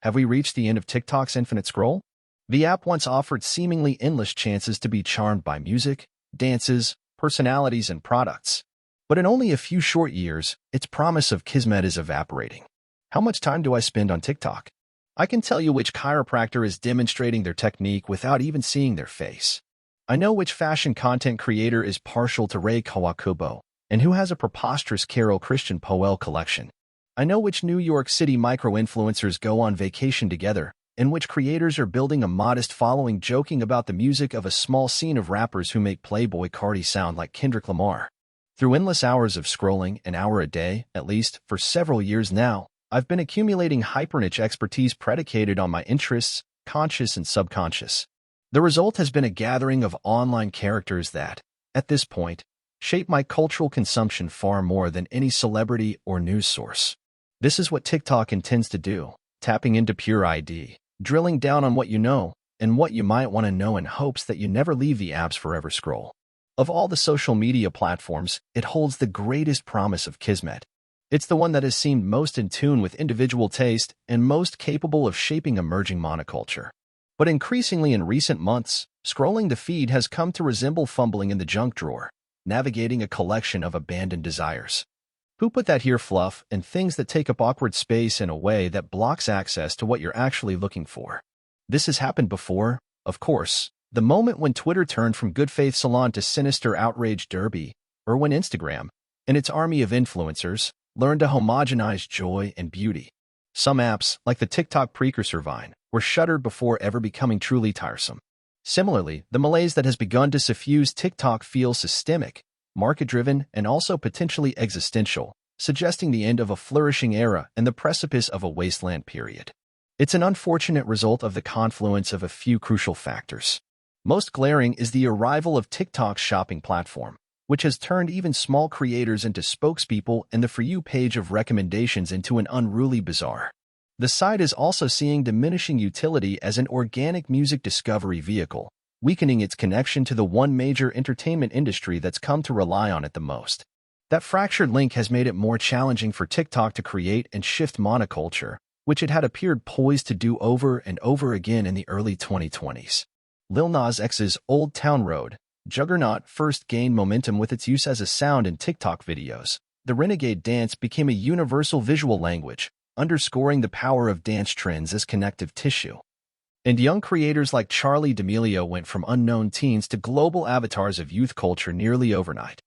Have we reached the end of TikTok's infinite scroll? The app once offered seemingly endless chances to be charmed by music, dances, personalities, and products. But in only a few short years, its promise of kismet is evaporating. How much time do I spend on TikTok? I can tell you which chiropractor is demonstrating their technique without even seeing their face. I know which fashion content creator is partial to Rei Kawakubo and who has a preposterous Carol Christian Poel collection. I know which New York City micro-influencers go on vacation together and which creators are building a modest following joking about the music of a small scene of rappers who make Playboi Carti sound like Kendrick Lamar. Through endless hours of scrolling, an hour a day, at least, for several years now, I've been accumulating hyper-niche expertise predicated on my interests, conscious and subconscious. The result has been a gathering of online characters that, at this point, shape my cultural consumption far more than any celebrity or news source. This is what TikTok intends to do, tapping into pure ID, drilling down on what you know and what you might want to know in hopes that you never leave the app's forever scroll. Of all the social media platforms, it holds the greatest promise of kismet. It's the one that has seemed most in tune with individual taste and most capable of shaping emerging monoculture. But increasingly in recent months, scrolling the feed has come to resemble fumbling in the junk drawer, navigating a collection of abandoned desires. Who put that here fluff and things that take up awkward space in a way that blocks access to what you're actually looking for? This has happened before, of course. The moment when Twitter turned from good faith salon to sinister outrage derby, or when Instagram, and its army of influencers, learned to homogenize joy and beauty. Some apps, like the TikTok precursor Vine, were shuttered before ever becoming truly tiresome. Similarly, the malaise that has begun to suffuse TikTok feels systemic, market-driven, and also potentially existential, suggesting the end of a flourishing era and the precipice of a wasteland period. It's an unfortunate result of the confluence of a few crucial factors. Most glaring is the arrival of TikTok's shopping platform, which has turned even small creators into spokespeople and the For You page of recommendations into an unruly bazaar. The site is also seeing diminishing utility as an organic music discovery vehicle, weakening its connection to the one major entertainment industry that's come to rely on it the most. That fractured link has made it more challenging for TikTok to create and shift monoculture, which it had appeared poised to do over and over again in the early 2020s. Lil Nas X's Old Town Road juggernaut first gained momentum with its use as a sound in TikTok videos. The renegade dance became a universal visual language, underscoring the power of dance trends as connective tissue. And young creators like Charli D'Amelio went from unknown teens to global avatars of youth culture nearly overnight.